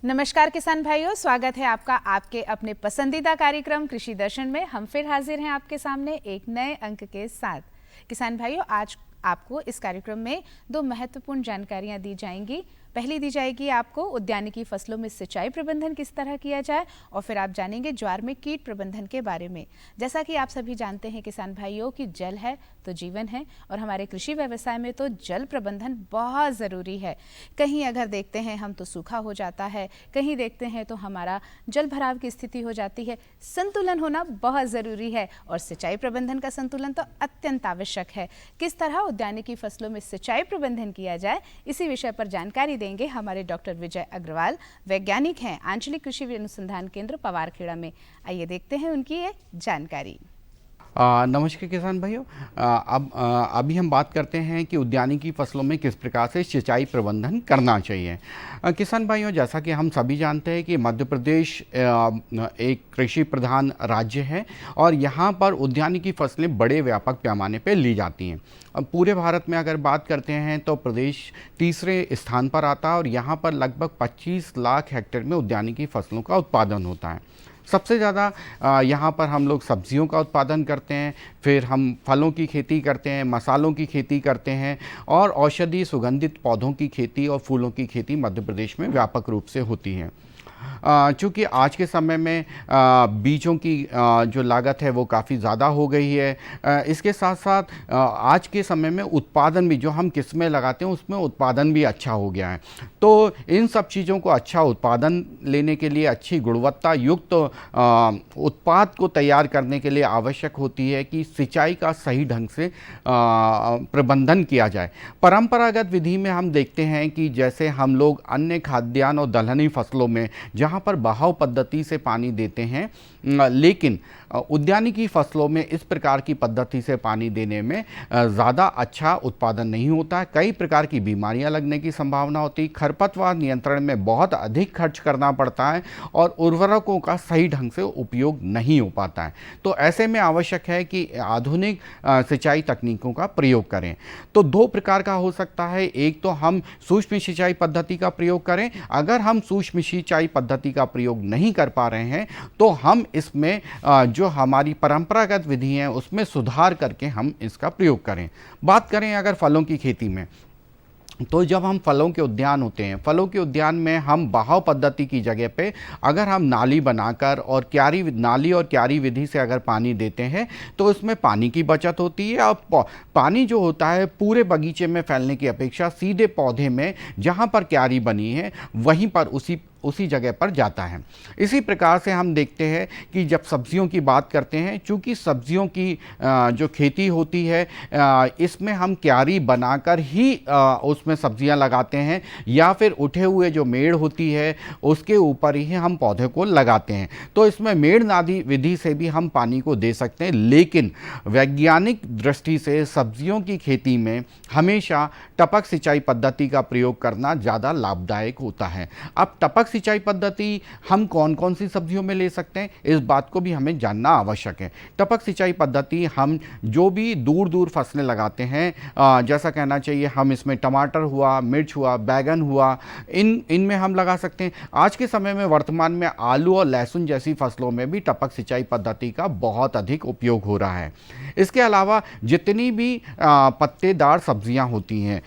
नमस्कार किसान भाइयों, स्वागत है आपका आपके अपने पसंदीदा कार्यक्रम कृषि दर्शन में। हम फिर हाजिर हैं आपके सामने एक नए अंक के साथ। किसान भाइयों, आज आपको इस कार्यक्रम में दो महत्वपूर्ण जानकारियां दी जाएंगी। पहली दी जाएगी आपको उद्यानिकी फसलों में सिंचाई प्रबंधन किस तरह किया जाए, और फिर आप जानेंगे ज्वार में कीट प्रबंधन के बारे में। जैसा कि आप सभी जानते हैं किसान भाइयों कि जल है तो जीवन है, और हमारे कृषि व्यवसाय में तो जल प्रबंधन बहुत ज़रूरी है। कहीं अगर देखते हैं हम तो सूखा हो जाता है, कहीं देखते हैं तो हमारा जल भराव की स्थिति हो जाती है। संतुलन होना बहुत ज़रूरी है, और सिंचाई प्रबंधन का संतुलन तो अत्यंत आवश्यक है। किस तरह उद्यानिकी फसलों में सिंचाई प्रबंधन किया जाए, इसी विषय पर जानकारी देंगे हमारे डॉक्टर विजय अग्रवाल। वैज्ञानिक हैं आंचलिक कृषि अनुसंधान केंद्र पवारखेड़ा में। आइए देखते हैं उनकी ये जानकारी। नमस्कार किसान भाइयों। अभी हम बात करते हैं कि उद्यानिकी फसलों में किस प्रकार से सिंचाई प्रबंधन करना चाहिए। किसान भाइयों, जैसा कि हम सभी जानते हैं कि मध्य प्रदेश एक कृषि प्रधान राज्य है, और यहाँ पर उद्यानिकी फसलें बड़े व्यापक पैमाने पर ली जाती हैं। पूरे भारत में अगर बात करते हैं तो प्रदेश तीसरे स्थान पर आता है, और यहाँ पर लगभग 25 लाख हेक्टेयर में उद्यानिकी फसलों का उत्पादन होता है। सबसे ज़्यादा यहाँ पर हम लोग सब्जियों का उत्पादन करते हैं, फिर हम फलों की खेती करते हैं, मसालों की खेती करते हैं, और औषधीय सुगंधित पौधों की खेती और फूलों की खेती मध्य प्रदेश में व्यापक रूप से होती है। चूँकि आज के समय में बीजों की जो लागत है वो काफ़ी ज़्यादा हो गई है, इसके साथ साथ आज के समय में उत्पादन भी, जो हम किस्में लगाते हैं उसमें उत्पादन भी अच्छा हो गया है। तो इन सब चीज़ों को अच्छा उत्पादन लेने के लिए, अच्छी गुणवत्ता युक्त उत्पाद को तैयार करने के लिए आवश्यक होती है कि सिंचाई का सही ढंग से प्रबंधन किया जाए। परंपरागत विधि में हम देखते हैं कि जैसे हम लोग अन्य खाद्यान्न और दलहनी फसलों में जहाँ पर बहाव पद्धति से पानी देते हैं, लेकिन उद्यानिकी फसलों में इस प्रकार की पद्धति से पानी देने में ज़्यादा अच्छा उत्पादन नहीं होता है। कई प्रकार की बीमारियां लगने की संभावना होती है। खरपतवार नियंत्रण में बहुत अधिक खर्च करना पड़ता है, और उर्वरकों का सही ढंग से उपयोग नहीं हो पाता है। तो ऐसे में आवश्यक है कि आधुनिक सिंचाई तकनीकों का प्रयोग करें। तो दो प्रकार का हो सकता है। एक तो हम सूक्ष्म सिंचाई पद्धति का प्रयोग करें। अगर हम सूक्ष्म सिंचाई पद्धति का प्रयोग नहीं कर पा रहे हैं तो हम इसमें जो हमारी परंपरागत विधि है उसमें सुधार करके हम इसका प्रयोग करें। बात करें अगर फलों की खेती में, तो जब हम फलों के उद्यान होते हैं, फलों के उद्यान में हम बहाव पद्धति की जगह पे अगर हम नाली बनाकर और नाली और क्यारी विधि से अगर पानी देते हैं तो उसमें पानी की बचत होती है, और पानी जो होता है पूरे बगीचे में फैलने की अपेक्षा सीधे पौधे में जहाँ पर क्यारी बनी है वहीं पर उसी जगह पर जाता है। इसी प्रकार से हम देखते हैं कि जब सब्जियों की बात करते हैं, चूँकि सब्जियों की जो खेती होती है इसमें हम क्यारी बनाकर ही उसमें सब्जियां लगाते हैं, या फिर उठे हुए जो मेड़ होती है उसके ऊपर ही हम पौधे को लगाते हैं। तो इसमें मेड़ नादी विधि से भी हम पानी को दे सकते हैं, लेकिन वैज्ञानिक दृष्टि से सब्जियों की खेती में हमेशा टपक सिंचाई पद्धति का प्रयोग करना ज़्यादा लाभदायक होता है। अब टपक सिंचाई पद्धति हम कौन कौन सी सब्जियों में ले सकते हैं, इस बात को भी हमें जानना आवश्यक है। टपक सिंचाई पद्धति हम जो भी दूर दूर फसलें लगाते हैं, जैसा कहना चाहिए, हम इसमें टमाटर हुआ, मिर्च हुआ, बैगन हुआ, इनमें हम लगा सकते हैं। आज के समय में वर्तमान में आलू और लहसुन जैसी फसलों में भी टपक सिंचाई पद्धति का बहुत अधिक उपयोग हो रहा है। इसके अलावा जितनी भी पत्तेदार सब्जियां होती हैं,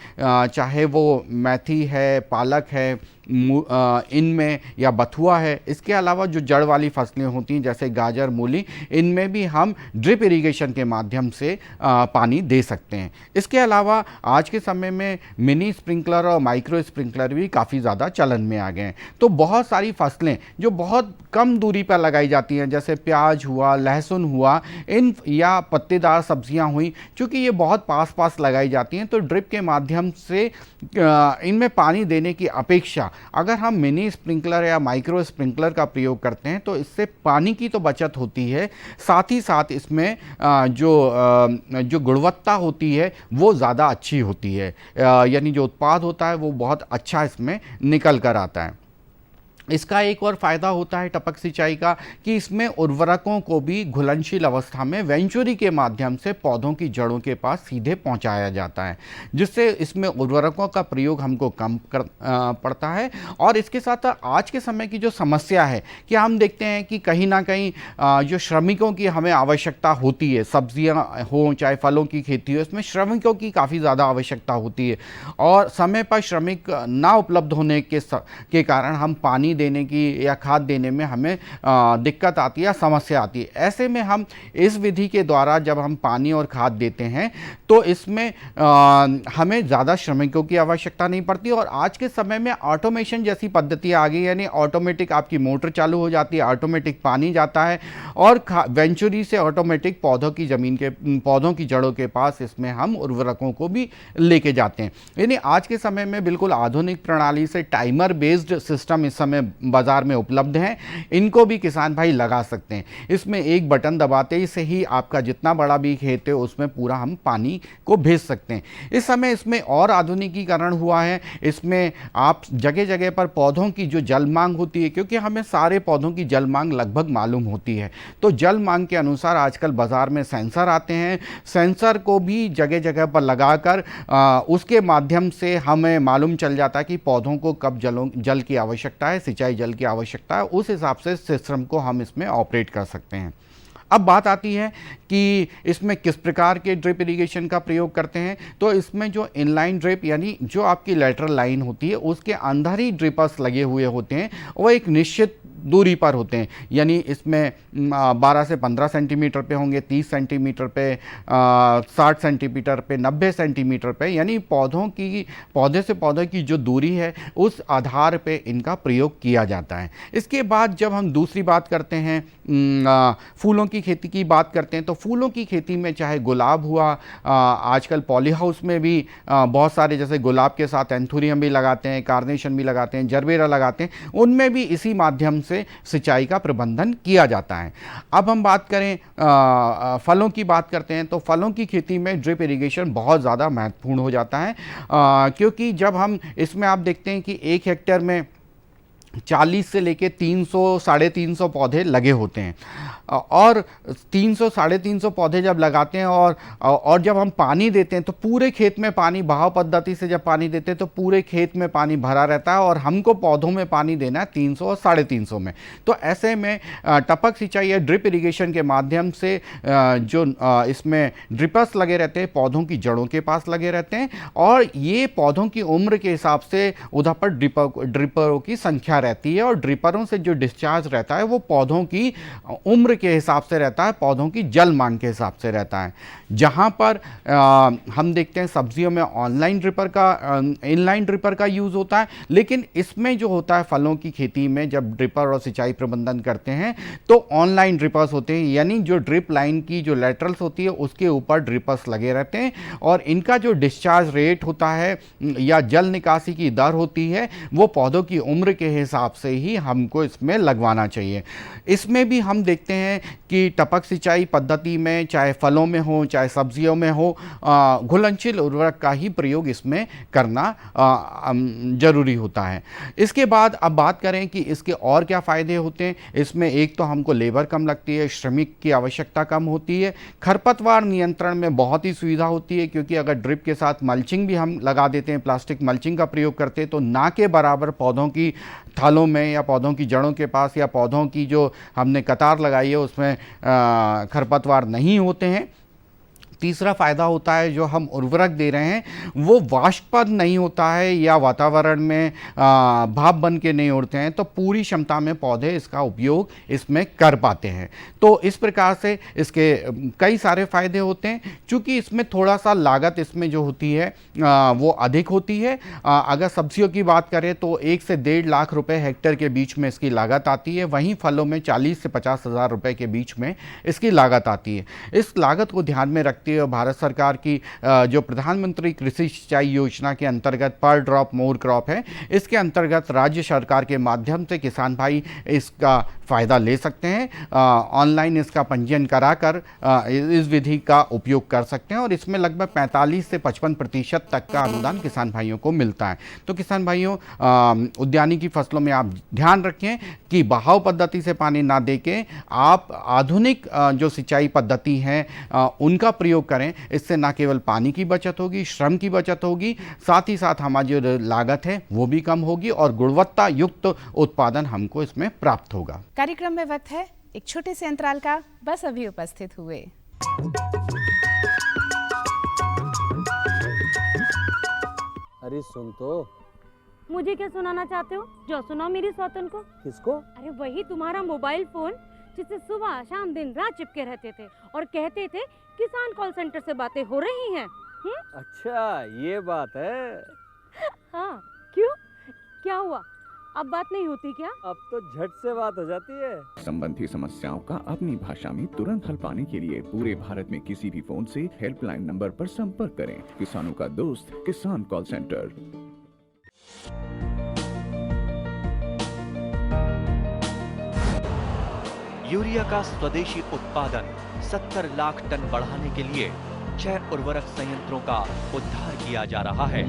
चाहे वो मेथी है, पालक है, इनमें या बथुआ है, इसके अलावा जो जड़ वाली फसलें होती हैं जैसे गाजर, मूली, इनमें भी हम ड्रिप इरिगेशन के माध्यम से पानी दे सकते हैं। इसके अलावा आज के समय में मिनी स्प्रिंकलर और माइक्रो स्प्रिंकलर भी काफ़ी ज़्यादा चलन में आ गए हैं। तो बहुत सारी फसलें जो बहुत कम दूरी पर लगाई जाती हैं, जैसे प्याज हुआ, लहसुन हुआ, इन या पत्तेदार सब्जियां हुई, चूँकि ये बहुत पास पास लगाई जाती हैं, तो ड्रिप के माध्यम से इनमें पानी देने की अपेक्षा अगर हम मिनी स्प्रिंकलर या माइक्रो स्प्रिंकलर का प्रयोग करते हैं तो इससे पानी की तो बचत होती है, साथ ही साथ इसमें जो गुणवत्ता होती है वो ज़्यादा अच्छी होती है, यानी जो उत्पाद होता है वो बहुत अच्छा इसमें निकल कर आता है। इसका एक और फ़ायदा होता है टपक सिंचाई का कि इसमें उर्वरकों को भी घुलनशील अवस्था में वेंचुरी के माध्यम से पौधों की जड़ों के पास सीधे पहुंचाया जाता है, जिससे इसमें उर्वरकों का प्रयोग हमको कम पड़ता है। और इसके साथ आज के समय की जो समस्या है कि हम देखते हैं कि कहीं ना कहीं जो श्रमिकों की हमें आवश्यकता होती है, सब्जियाँ हों चाहे फलों की खेती हो, इसमें श्रमिकों की काफ़ी ज़्यादा आवश्यकता होती है और समय पर श्रमिक ना उपलब्ध होने के कारण हम पानी देने की या खाद देने में हमें दिक्कत आती है या समस्या आती है। ऐसे में हम इस विधि के द्वारा जब हम पानी और खाद देते हैं तो इसमें हमें ज़्यादा श्रमिकों की आवश्यकता नहीं पड़ती और आज के समय में ऑटोमेशन जैसी पद्धति आ गई, यानी ऑटोमेटिक आपकी मोटर चालू हो जाती है, ऑटोमेटिक पानी जाता है और वेंचुरी से ऑटोमेटिक पौधों की जड़ों के पास इसमें हम उर्वरकों को भी लेके जाते हैं। यानी आज के समय में बिल्कुल आधुनिक प्रणाली से टाइमर बेस्ड सिस्टम इस समय बाजार में उपलब्ध हैं, इनको भी किसान भाई लगा सकते हैं। इसमें एक बटन दबाते ही से ही आपका जितना बड़ा भी खेत है उसमें पूरा हम पानी को भेज सकते हैं। इस समय इसमें और आधुनिकीकरण हुआ है, इसमें आप जगह जगह पर पौधों की जो जल मांग होती है, क्योंकि हमें सारे पौधों की जल मांग लगभग मालूम होती है, तो जल मांग के अनुसार आजकल बाजार में सेंसर आते हैं, सेंसर को भी जगह जगह पर लगाकर उसके माध्यम से हमें मालूम चल जाता है कि पौधों को कब जल की आवश्यकता है, सिंचाई जल की आवश्यकता है, उस हिसाब से सिस्टम को हम इसमें ऑपरेट कर सकते हैं। अब बात आती है कि इसमें किस प्रकार के ड्रिप इरिगेशन का प्रयोग करते हैं। तो इसमें जो इनलाइन ड्रिप यानी जो आपकी लेटरल लाइन होती है उसके अंदर ही ड्रिपर्स लगे हुए होते हैं, वो एक निश्चित दूरी पर होते हैं, यानी इसमें 12 से 15 सेंटीमीटर पे होंगे, 30 सेंटीमीटर पे, 60 सेंटीमीटर पे, 90 सेंटीमीटर पे, यानी पौधे से पौधे की जो दूरी है उस आधार पे इनका प्रयोग किया जाता है। इसके बाद जब हम दूसरी बात करते हैं, फूलों की खेती की बात करते हैं, तो फूलों की खेती में चाहे गुलाब हुआ, आजकल पॉली हाउस में भी बहुत सारे, जैसे गुलाब के साथ एंथुरियम भी लगाते हैं, कार्नेशन भी लगाते हैं, जरबेरा लगाते हैं, उनमें भी इसी माध्यम से सिंचाई का प्रबंधन किया जाता है। अब हम बात करें फलों की बात करते हैं, तो फलों की खेती में ड्रिप इरिगेशन बहुत ज़्यादा महत्वपूर्ण हो जाता है, क्योंकि जब हम इसमें आप देखते हैं कि 1 हेक्टेयर में 40 से लेके 300 साढ़े 300 पौधे लगे होते हैं और 300 साढ़े 300 पौधे जब लगाते हैं और जब हम पानी देते हैं तो पूरे खेत में पानी, बहाव पद्धति से जब पानी देते हैं तो पूरे खेत में पानी भरा रहता है और हमको पौधों में पानी देना है 300 और साढ़े 300 में। तो ऐसे में टपक सिंचाई या ड्रिप इरिगेशन के माध्यम से जो इसमें ड्रिपर्स लगे रहते हैं पौधों की जड़ों के पास लगे रहते हैं और ये पौधों की उम्र के हिसाब से उधर पर ड्रिपरों की संख्या रहती है और ड्रिपरों से जो डिस्चार्ज रहता है वो पौधों की उम्र के हिसाब से रहता है, पौधों की जल मांग के हिसाब से रहता है। जहां पर हम देखते हैं सब्जियों में इनलाइन ड्रिपर का यूज़ होता है, लेकिन इसमें जो होता है फलों की खेती में जब ड्रिपर और सिंचाई प्रबंधन करते हैं तो ऑनलाइन ड्रिपर्स होते हैं, यानी जो ड्रिप लाइन की जो लेटरल्स होती है उसके ऊपर ड्रिपर्स लगे रहते हैं और इनका जो डिस्चार्ज रेट होता है या जल निकासी की दर होती है वो पौधों की उम्र के हिसाब से ही हमको इसमें लगवाना चाहिए। इसमें भी हम देखते हैं कि टपक सिंचाई पद्धति में चाहे फलों में हो चाहे सब्जियों में हो, घुलनशील उर्वरक का ही प्रयोग इसमें करना जरूरी होता है। इसके बाद अब बात करें कि इसके और क्या फ़ायदे होते हैं। इसमें एक तो हमको लेबर कम लगती है, श्रमिक की आवश्यकता कम होती है, खरपतवार नियंत्रण में बहुत ही सुविधा होती है, क्योंकि अगर ड्रिप के साथ मल्चिंग भी हम लगा देते हैं, प्लास्टिक मल्चिंग का प्रयोग करते हैं, तो ना के बराबर पौधों की थालों में या पौधों की जड़ों के पास या पौधों की जो हमने कतार लगाई है उसमें खरपतवार नहीं होते हैं। तीसरा फ़ायदा होता है जो हम उर्वरक दे रहे हैं वो वाष्पन नहीं होता है या वातावरण में भाप बन के नहीं उड़ते हैं, तो पूरी क्षमता में पौधे इसका उपयोग इसमें कर पाते हैं। तो इस प्रकार से इसके कई सारे फ़ायदे होते हैं। चूँकि इसमें थोड़ा सा लागत इसमें जो होती है वो अधिक होती है। अगर सब्जियों की बात करें तो 1 से 1.5 लाख रुपए हेक्टेयर के बीच में इसकी लागत आती है, वहीं फलों में 40 से 50 हज़ार रुपये के बीच में इसकी लागत आती है। इस लागत को ध्यान में रखते हुए भारत सरकार की जो प्रधानमंत्री कृषि सिंचाई योजना के अंतर्गत पर ड्रॉप मोर क्रॉप है, इसके अंतर्गत राज्य सरकार के माध्यम से किसान भाई इसका फ़ायदा ले सकते हैं। ऑनलाइन इसका पंजीयन कराकर इस विधि का उपयोग कर सकते हैं और इसमें लगभग 45 से 55% तक का अनुदान किसान भाइयों को मिलता है। तो किसान भाइयों, उद्यानिकी फसलों में आप ध्यान रखें कि बहाव पद्धति से पानी ना देके आप आधुनिक जो सिंचाई पद्धति है उनका प्रयोग करें। इससे न केवल पानी की बचत होगी, श्रम की बचत होगी, साथ ही साथ हमारी जो लागत है वो भी कम होगी और गुणवत्ता युक्त उत्पादन हमको इसमें प्राप्त होगा। कार्यक्रम में वक्त है एक छोटे से अंतराल का, बस अभी उपस्थित हुए। अरे सुन तो। मुझे क्या सुनाना चाहते हो? जो सुनाओ मेरी सौतन को। किसको? अरे वही तुम्हारा मोबाइल फोन जिससे सुबह शाम दिन रात चिपके रहते थे और कहते थे किसान कॉल सेंटर से बातें हो रही हैं। अच्छा ये बात है। हाँ क्यों, क्या हुआ? अब बात नहीं होती क्या? अब तो झट से बात हो जाती है। संबंधी समस्याओं का अपनी भाषा में तुरंत हल पाने के लिए पूरे भारत में किसी भी फोन से हेल्पलाइन नंबर पर संपर्क करें। किसानों का दोस्त किसान कॉल सेंटर। यूरिया का स्वदेशी उत्पादन 70 लाख टन बढ़ाने के लिए 6 उर्वरक संयंत्रों का उद्धार किया जा रहा है।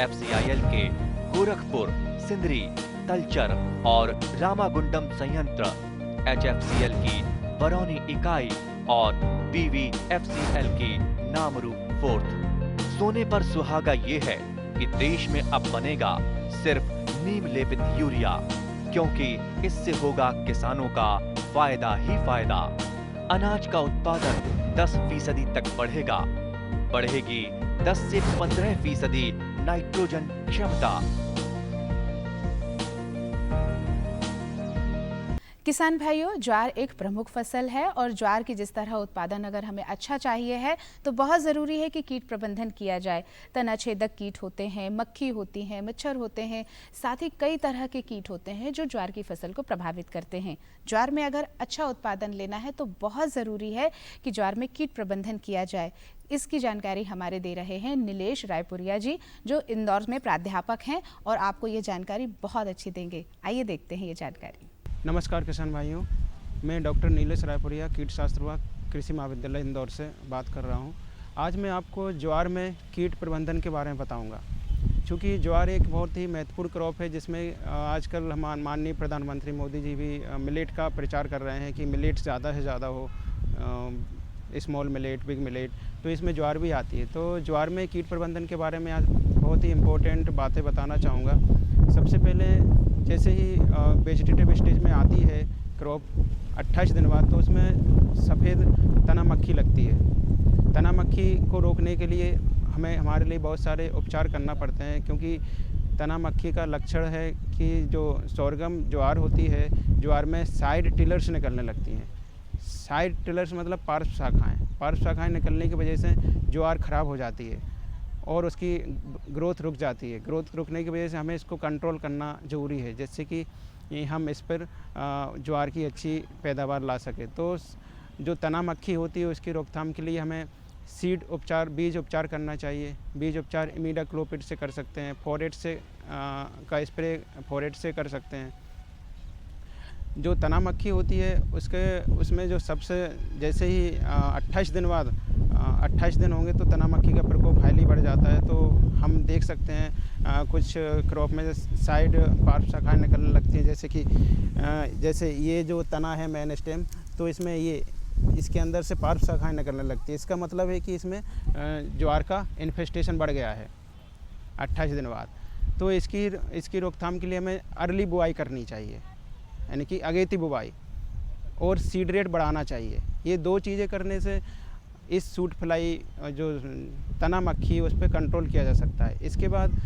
FCIL के गोरखपुर, सिंदरी, तलचर और रामागुंडम संयंत्र, HFCL की बरौनी इकाई और BVFCL की नामरू फोर्थ। सोने पर सुहागा ये है कि देश में अब बनेगा सिर्फ नीम लेपित यूरिया, क्योंकि इससे होगा किसानों का फायदा ही फायदा। अनाज का उत्पादन 10% तक बढ़ेगा। बढ़ेगी 10 से 15% नाइट्रोजन क्षमता। किसान भाइयों, ज्वार एक प्रमुख फसल है और ज्वार की जिस तरह उत्पादन अगर हमें अच्छा चाहिए है तो बहुत ज़रूरी है कि कीट प्रबंधन किया जाए। तनाछेदक कीट होते हैं, मक्खी होती हैं, मच्छर होते हैं, साथ ही कई तरह के कीट होते हैं जो ज्वार की फसल को प्रभावित करते हैं। ज्वार में अगर अच्छा उत्पादन लेना है तो बहुत ज़रूरी है कि ज्वार में कीट प्रबंधन किया जाए। इसकी जानकारी हमारे दे रहे हैं नीलेश रायपुरिया जी, जो इंदौर में प्राध्यापक हैं और आपको ये जानकारी बहुत अच्छी देंगे। आइए देखते हैं ये जानकारी। नमस्कार किसान भाइयों, मैं डॉक्टर नीलेश रायपुरिया, कीट शास्त्र विभाग, कृषि महाविद्यालय इंदौर से बात कर रहा हूं। आज मैं आपको ज्वार में कीट प्रबंधन के बारे में बताऊंगा। चूँकि ज्वार एक बहुत ही महत्वपूर्ण क्रॉप है जिसमें आजकल हम माननीय प्रधानमंत्री मोदी जी भी मिलेट का प्रचार कर रहे हैं कि मिलेट ज़्यादा से ज़्यादा हो, स्मॉल मिलेट, बिग मिलेट, तो इसमें ज्वार भी आती है। तो ज्वार में कीट प्रबंधन के बारे में आज बहुत ही इम्पोर्टेंट बातें बताना चाहूँगा। सबसे पहले जैसे ही वेजिटेटिव स्टेज में आती है क्रॉप 28 दिन बाद, तो उसमें सफ़ेद तना मक्खी लगती है। तना मक्खी को रोकने के लिए हमारे लिए बहुत सारे उपचार करना पड़ते हैं, क्योंकि तना मक्खी का लक्षण है कि जो सोरगम ज्वार होती है, ज्वार में साइड टिलर्स निकलने लगती हैं। साइड टिलर्स मतलब पार्श्व शाखाएँ। पार्श्व शाखाएँ निकलने की वजह से ज्वार ख़राब हो जाती है और उसकी ग्रोथ रुक जाती है। ग्रोथ रुकने की वजह से हमें इसको कंट्रोल करना ज़रूरी है, जिससे कि हम इस पर ज्वार की अच्छी पैदावार ला सकें। तो जो तना मक्खी होती है उसकी रोकथाम के लिए हमें सीड उपचार, बीज उपचार करना चाहिए। बीज उपचार इमिडाक्लोपिड से कर सकते हैं, फोरेट से का स्प्रे फोरेट से कर सकते हैं। जो तना मक्खी होती है उसमें जो सबसे जैसे ही 28 दिन बाद 28 दिन होंगे तो तना मक्खी का प्रकोप हाईली बढ़ जाता है। तो हम देख सकते हैं कुछ क्रॉप में साइड पार्श्व शाखाएँ निकलने लगती हैं, जैसे ये जो तना है मेन स्टेम, तो इसमें इसके अंदर से पार्श्व शाखाएँ निकलने लगती है। इसका मतलब है कि इसमें ज्वार का इन्फेस्टेशन बढ़ गया है 28 दिन बाद। तो इसकी रोकथाम के लिए हमें अर्ली बुआई करनी चाहिए, यानी कि अगेती बुवाई, और सीड रेट बढ़ाना चाहिए। ये दो चीज़ें करने से इस सूट फ्लाई जो तना मक्खी उस पर कंट्रोल किया जा सकता है। इसके बाद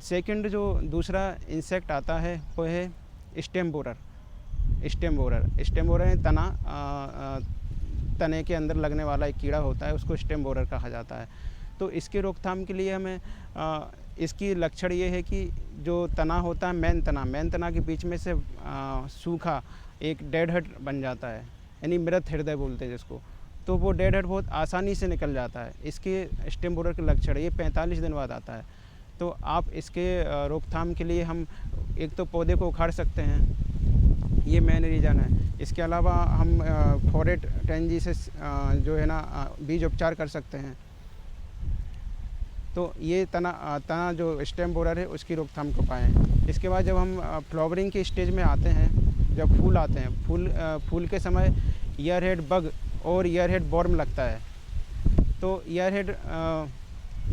सेकंड जो दूसरा इंसेक्ट आता है वो है स्टेम बोरर। स्टेम बोरर तने के अंदर लगने वाला एक कीड़ा होता है, उसको स्टेम बोरर कहा जाता है। तो इसके रोकथाम के लिए हमें इसकी लक्षण ये है कि जो तना होता है मेन तना के बीच में से सूखा एक डेड हेड बन जाता है, यानी मृत हृदय बोलते हैं जिसको। तो वो डेड हेड बहुत आसानी से निकल जाता है। इसके स्टेम बोरर के लक्षण ये 45 दिन बाद आता है। तो आप इसके रोकथाम के लिए हम एक तो पौधे को उखाड़ सकते हैं, ये मेन रीज़न है। इसके अलावा हम फोरेट 10G से जो है ना बीज उपचार कर सकते हैं। तो ये तना जो स्टेम बोरर है उसकी रोकथाम के उपाय हैं। इसके बाद जब हम फ्लावरिंग के स्टेज में आते हैं, जब फूल आते हैं, फूल के समय ईयरहेड बग और ईयरहेड बॉर्म लगता है। तो ईयरहेड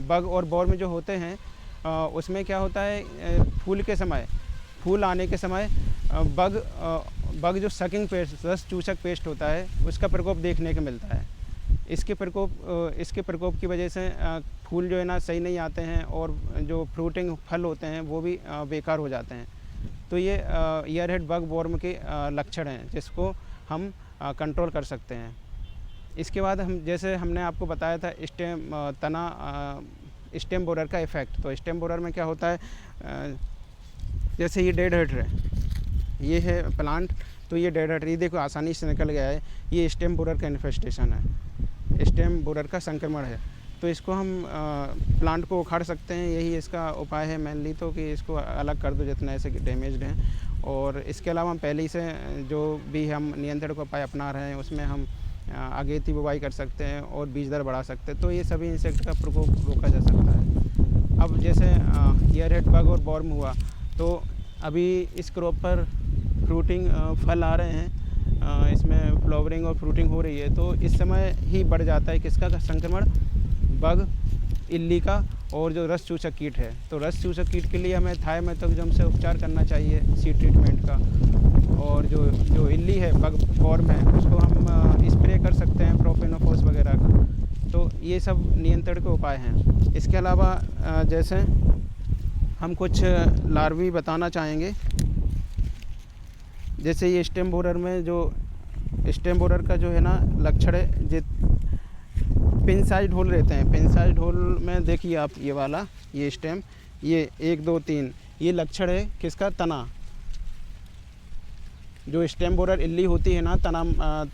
बग और बॉर्म जो होते हैं उसमें क्या होता है, फूल के समय, फूल आने के समय बग जो सकिंग पेस्ट, रस चूसक पेस्ट होता है, उसका प्रकोप देखने को मिलता है। इसके प्रकोप की वजह से फूल जो है ना सही नहीं आते हैं और जो फ्रूटिंग फल होते हैं वो भी बेकार हो जाते हैं। तो ये ईयरहेड बग बॉर्म के लक्षण हैं जिसको हम कंट्रोल कर सकते हैं। इसके बाद हम, जैसे हमने आपको बताया था स्टेम बोरर का इफ़ेक्ट, तो स्टेम बोरर में क्या होता है, जैसे ये डेड हेड है, ये है प्लांट, तो ये डेड हेड, ये देखो आसानी से निकल गया है, ये स्टेम बोरर का इन्फेस्टेशन है, स्टेम बोरर का संक्रमण है। तो इसको हम प्लांट को उखाड़ सकते हैं, यही इसका उपाय है मेनली, तो कि इसको अलग कर दो जितना ऐसे डैमेज्ड हैं। और इसके अलावा हम पहले से जो भी हम नियंत्रण का उपाय अपना रहे हैं उसमें हम अगेती बुवाई कर सकते हैं और बीज दर बढ़ा सकते हैं। तो ये सभी इंसेक्ट का प्रकोप रोका जा सकता है। अब जैसे ईयरहेड बग और बॉर्म हुआ, तो अभी इस क्रॉप पर फ्रूटिंग फल आ रहे हैं, इसमें फ्लावरिंग और फ्रूटिंग हो रही है, तो इस समय ही बढ़ जाता है किसका संक्रमण, बग, इल्ली का और जो रस चूसक कीट है। तो रस चूसक कीट के लिए हमें थायमेथोक्सम से उपचार करना चाहिए, सीड ट्रीटमेंट का। और जो इल्ली है, बग बॉर्म है, उसको हम स्प्रे कर सकते हैं प्रोफेनोफोस वगैरह का। तो ये सब नियंत्रण के उपाय हैं। इसके अलावा जैसे हम कुछ लार्वी बताना चाहेंगे, जैसे ये स्टेम बोरर में जो स्टेम बोरर का जो है ना लक्षण है, पिन साइज होल रहते हैं। पिन साइज होल में देखिए आप, ये वाला, ये स्टेम, ये 1 2 3, ये लक्षण है किसका, तना। जो स्टेम बोरर इल्ली होती है ना,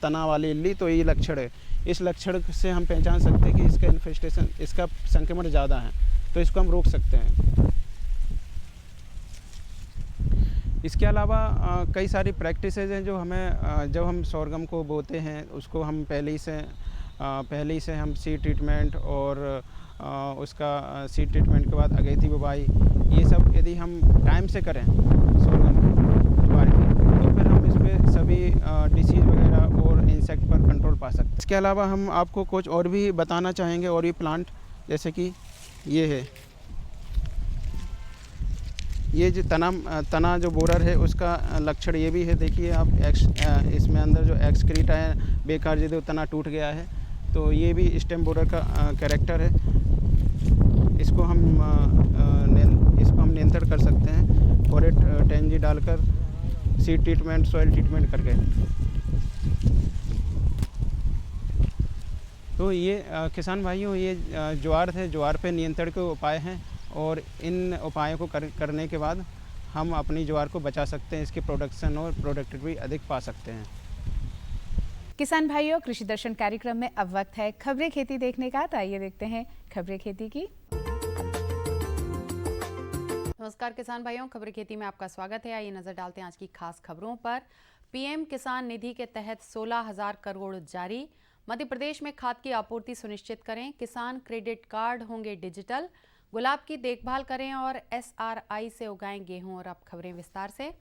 तना वाली इल्ली, तो ये लक्षण है। इस लक्षण से हम पहचान सकते हैं कि इसका इन्फेस्टेशन, इसका संक्रमण ज़्यादा है, तो इसको हम रोक सकते हैं। इसके अलावा कई सारी प्रैक्टिसेस हैं जो हमें, जब हम सोरगम को बोते हैं उसको हम पहले ही से हम सीड ट्रीटमेंट और उसका सीड ट्रीटमेंट के बाद अगेती बुवाई, ये सब यदि हम टाइम से करें सोरगम ज्वार की, तो फिर हम इसमें सभी डिसीज़ वगैरह और इंसेक्ट पर कंट्रोल पा सकते हैं। इसके अलावा हम आपको कुछ और भी बताना चाहेंगे, और भी प्लांट, जैसे कि ये है, ये जो तना जो बोरर है उसका लक्षण ये भी है। देखिए आप, इसमें अंदर जो एक्सक्रीटा है बेकार, जो तना टूट गया है, तो ये भी स्टेम बोरर का कैरेक्टर है। इसको हम नियंत्रण कर सकते हैं फोरेट 10G डालकर, सीड ट्रीटमेंट, सॉइल ट्रीटमेंट करके। तो ये किसान भाइयों, ये ज्वार थे, ज्वार पे नियंत्रण के उपाय हैं, और इन उपायों को करने के बाद हम अपनी ज्वार को बचा सकते हैं, इसकी प्रोडक्शन और प्रोडक्टिविटी अधिक पा सकते हैं। किसान भाइयों, कृषि दर्शन कार्यक्रम में अब वक्त है खबरें खेती देखने का। तो आइए देखते हैं खबरें खेती की। नमस्कार किसान भाइयों, खबरें खेती में आपका स्वागत है। आइए नजर डालते हैं आज की खास खबरों पर। पीएम किसान निधि के तहत 16,000 करोड़ जारी। मध्य प्रदेश में खाद की आपूर्ति सुनिश्चित करें। किसान क्रेडिट कार्ड होंगे डिजिटल। गुलाब की देखभाल करें और SRI से उगाएं गेहूं। और अब खबरें विस्तार से।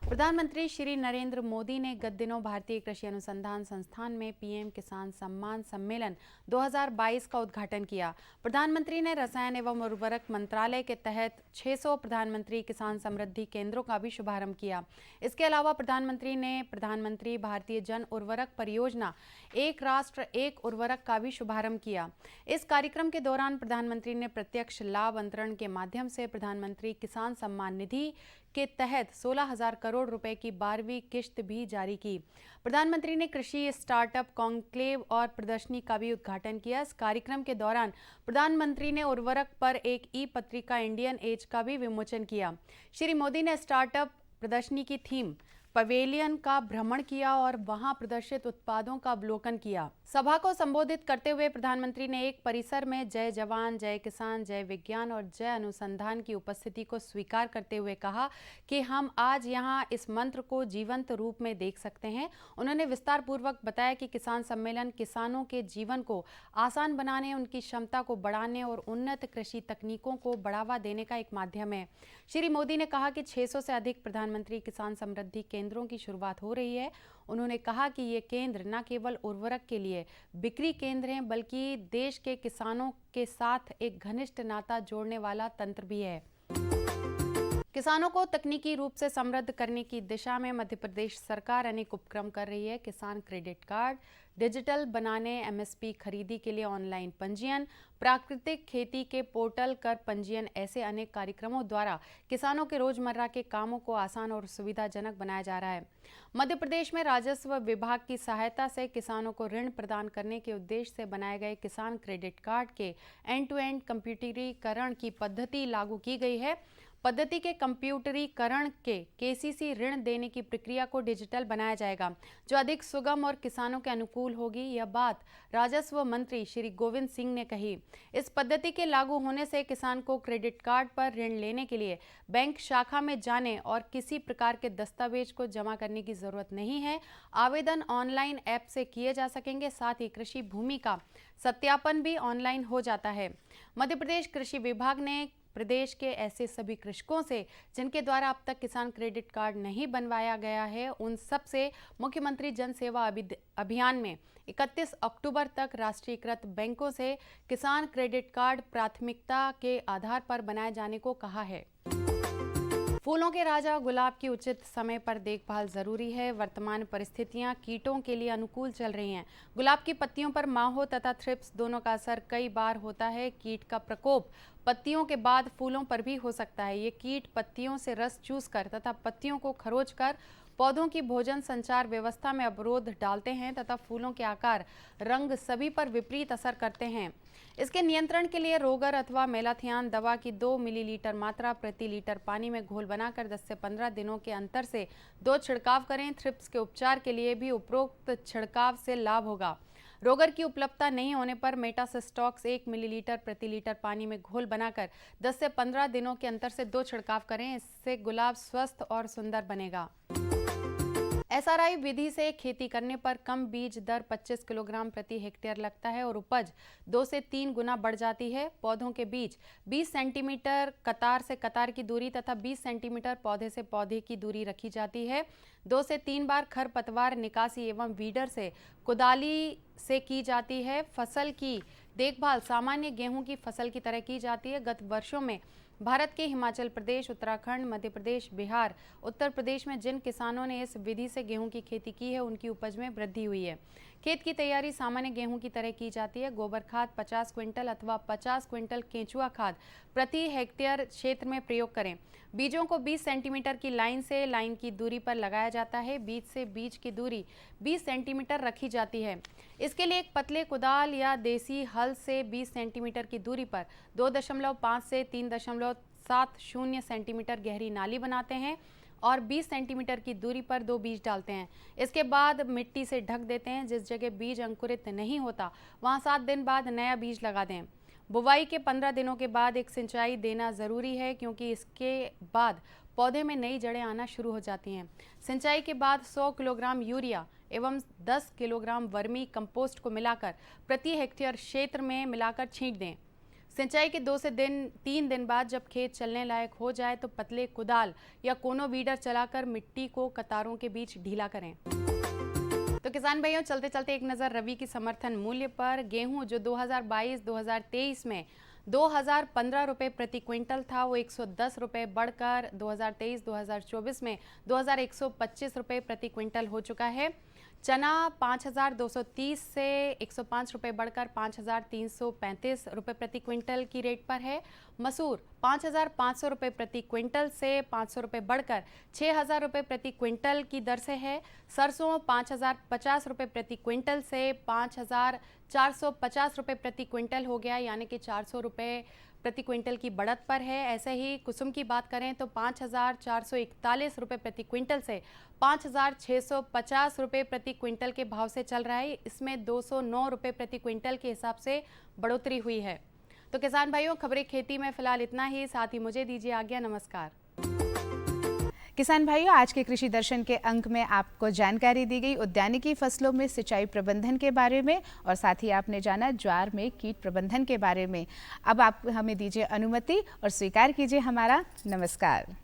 प्रधानमंत्री श्री नरेंद्र मोदी ने गत दिनों भारतीय कृषि अनुसंधान संस्थान में पीएम किसान सम्मान सम्मेलन 2022 का उद्घाटन किया। प्रधानमंत्री ने रसायन एवं उर्वरक मंत्रालय के तहत 600 प्रधानमंत्री किसान समृद्धि केंद्रों का भी शुभारंभ किया। इसके अलावा प्रधानमंत्री ने प्रधानमंत्री भारतीय जन उर्वरक परियोजना एक राष्ट्र एक उर्वरक का भी शुभारंभ किया। इस कार्यक्रम के दौरान प्रधानमंत्री ने प्रत्यक्ष लाभ अंतरण के माध्यम से प्रधानमंत्री किसान सम्मान निधि के तहत 16,000 करोड़ रुपए की 12वीं किश्त भी जारी की। प्रधानमंत्री ने कृषि स्टार्टअप कॉन्क्लेव और प्रदर्शनी का भी उद्घाटन किया। इस कार्यक्रम के दौरान प्रधानमंत्री ने उर्वरक पर एक ई-पत्रिका इंडियन एज का भी विमोचन किया। श्री मोदी ने स्टार्टअप प्रदर्शनी की थीम पवेलियन का भ्रमण किया और वहां प्रदर्शित उत्पादों का अवलोकन किया। सभा को संबोधित करते हुए प्रधानमंत्री ने एक परिसर में जय जवान, जय किसान, जय विज्ञान और जय अनुसंधान की उपस्थिति को स्वीकार करते हुए कहा कि हम आज यहां इस मंत्र को जीवंत रूप में देख सकते हैं। उन्होंने विस्तार पूर्वक बताया कि किसान सम्मेलन किसानों के जीवन को आसान बनाने, उनकी क्षमता को बढ़ाने और उन्नत कृषि तकनीकों को बढ़ावा देने का एक माध्यम है। श्री मोदी ने कहा कि 600 से अधिक प्रधानमंत्री किसान समृद्धि केंद्रों की शुरुआत हो रही है। उन्होंने कहा कि ये केंद्र न केवल उर्वरक के लिए बिक्री केंद्र हैं, बल्कि देश के किसानों के साथ एक घनिष्ठ नाता जोड़ने वाला तंत्र भी है। किसानों को तकनीकी रूप से समृद्ध करने की दिशा में मध्य प्रदेश सरकार अनेक उपक्रम कर रही है। किसान क्रेडिट कार्ड डिजिटल बनाने, एमएसपी खरीदी के लिए ऑनलाइन पंजीयन, प्राकृतिक खेती के पोर्टल कर पंजीयन, ऐसे अनेक कार्यक्रमों द्वारा किसानों के रोजमर्रा के कामों को आसान और सुविधाजनक बनाया जा रहा है। मध्य प्रदेश में राजस्व विभाग की सहायता से किसानों को ऋण प्रदान करने के उद्देश्य से बनाए गए किसान क्रेडिट कार्ड के एंड टू एंड कंप्यूटरीकरण की पद्धति लागू की गई है। पद्धति के कंप्यूटरीकरण के केसीसी ऋण देने की प्रक्रिया को डिजिटल बनाया जाएगा, जो अधिक सुगम और किसानों के अनुकूल होगी। यह बात राजस्व मंत्री श्री गोविंद सिंह ने कही। इस पद्धति के लागू होने से किसान को क्रेडिट कार्ड पर ऋण लेने के लिए बैंक शाखा में जाने और किसी प्रकार के दस्तावेज को जमा करने की जरूरत नहीं है। आवेदन ऑनलाइन ऐप से किए जा सकेंगे। साथ ही कृषि भूमि का सत्यापन भी ऑनलाइन हो जाता है। मध्य प्रदेश कृषि विभाग ने प्रदेश के ऐसे सभी कृषकों से जिनके द्वारा अब तक किसान क्रेडिट कार्ड नहीं बनवाया गया है, उन सब से मुख्यमंत्री जन सेवा अभियान में 31 अक्टूबर तक राष्ट्रीयकृत बैंकों से किसान क्रेडिट कार्ड प्राथमिकता के आधार पर बनाए जाने को कहा है। फूलों के राजा गुलाब की उचित समय पर देखभाल जरूरी है। वर्तमान परिस्थितियां कीटों के लिए अनुकूल चल रही हैं। गुलाब की पत्तियों पर माहो तथा थ्रिप्स दोनों का असर कई बार होता है। कीट का प्रकोप पत्तियों के बाद फूलों पर भी हो सकता है। ये कीट पत्तियों से रस चूसकर तथा पत्तियों को खरोचकर पौधों की भोजन संचार व्यवस्था में अवरोध डालते हैं तथा फूलों के आकार, रंग सभी पर विपरीत असर करते हैं। इसके नियंत्रण के लिए रोगर अथवा मेलाथियान दवा की 2 मिलीलीटर मात्रा प्रति लीटर पानी में घोल बनाकर 10 से 15 दिनों के अंतर से 2 छिड़काव करें। थ्रिप्स के उपचार के लिए भी उपरोक्त छिड़काव से लाभ होगा। रोगर की उपलब्धता नहीं होने पर मेटासिस्टॉक्स 1 मिलीलीटर प्रति लीटर पानी में घोल बनाकर 10 से 15 दिनों के अंतर से 2 छिड़काव करें। इससे गुलाब स्वस्थ और सुंदर बनेगा। एसआरआई विधि से खेती करने पर कम बीज दर 25 किलोग्राम प्रति हेक्टेयर लगता है और उपज 2 से 3 गुना बढ़ जाती है। पौधों के बीच 20 सेंटीमीटर कतार से कतार की दूरी तथा 20 सेंटीमीटर पौधे से पौधे की दूरी रखी जाती है। 2 से 3 बार खरपतवार निकासी एवं वीडर से कुदाली से की जाती है। फसल की देखभाल सामान्य गेहूं की फसल की तरह की जाती है। गत वर्षों में भारत के हिमाचल प्रदेश, उत्तराखंड, मध्य प्रदेश, बिहार, उत्तर प्रदेश में जिन किसानों ने इस विधि से गेहूं की खेती की है, उनकी उपज में वृद्धि हुई है। खेत की तैयारी सामान्य गेहूं की तरह की जाती है। गोबर खाद 50 क्विंटल अथवा 50 क्विंटल केंचुआ खाद प्रति हेक्टेयर क्षेत्र में प्रयोग करें। बीजों को 20 सेंटीमीटर की लाइन से लाइन की दूरी पर लगाया जाता है। बीज से बीज की दूरी 20 सेंटीमीटर रखी जाती है। इसके लिए एक पतले कुदाल या देसी हल से 20 सेंटीमीटर की दूरी पर 2.5 से 3.70 सेंटीमीटर गहरी नाली बनाते हैं और 20 सेंटीमीटर की दूरी पर 2 बीज डालते हैं। इसके बाद मिट्टी से ढक देते हैं। जिस जगह बीज अंकुरित नहीं होता वहां 7 दिन बाद नया बीज लगा दें। बुवाई के 15 दिनों के बाद एक सिंचाई देना ज़रूरी है, क्योंकि इसके बाद पौधे में नई जड़ें आना शुरू हो जाती हैं। सिंचाई के बाद 100 किलोग्राम यूरिया एवं 10 किलोग्राम वर्मी कंपोस्ट को मिलाकर प्रति हेक्टेयर क्षेत्र में मिलाकर छींट दें। सिंचाई के 2 से 3 दिन बाद जब खेत चलने लायक हो जाए तो पतले कुदाल या कोनो वीडर चलाकर मिट्टी को कतारों के बीच ढीला करें। तो किसान भाइयों, चलते चलते एक नज़र रबी की समर्थन मूल्य पर। गेहूं जो 2022-2023 में 2015 रुपये प्रति क्विंटल था, वो 110 रुपये बढ़कर 2023-2024 में 2125 रुपये प्रति क्विंटल हो चुका है। चना 5230 से 105 रुपये बढ़कर 5335 रुपये प्रति क्विंटल की रेट पर है। मसूर 5500 रुपये प्रति क्विंटल से 500 रुपये बढ़कर 6000 रुपये प्रति क्विंटल की दर से है। सरसों 5050 रुपये प्रति क्विंटल से 5450 रुपये प्रति क्विंटल हो गया, यानी कि 400 रुपये प्रति क्विंटल की बढ़त पर है। ऐसे ही कुसुम की बात करें तो 5,441 रुपये प्रति क्विंटल से 5,650 रुपये प्रति क्विंटल के भाव से चल रहा है। इसमें 209 रुपये प्रति क्विंटल के हिसाब से बढ़ोतरी हुई है। तो किसान भाइयों, खबरें खेती में फिलहाल इतना ही। साथ ही मुझे दीजिए आज्ञा। नमस्कार। किसान भाइयों, आज के कृषि दर्शन के अंक में आपको जानकारी दी गई उद्यानिकी फसलों में सिंचाई प्रबंधन के बारे में, और साथ ही आपने जाना ज्वार में कीट प्रबंधन के बारे में। अब आप हमें दीजिए अनुमति और स्वीकार कीजिए हमारा नमस्कार।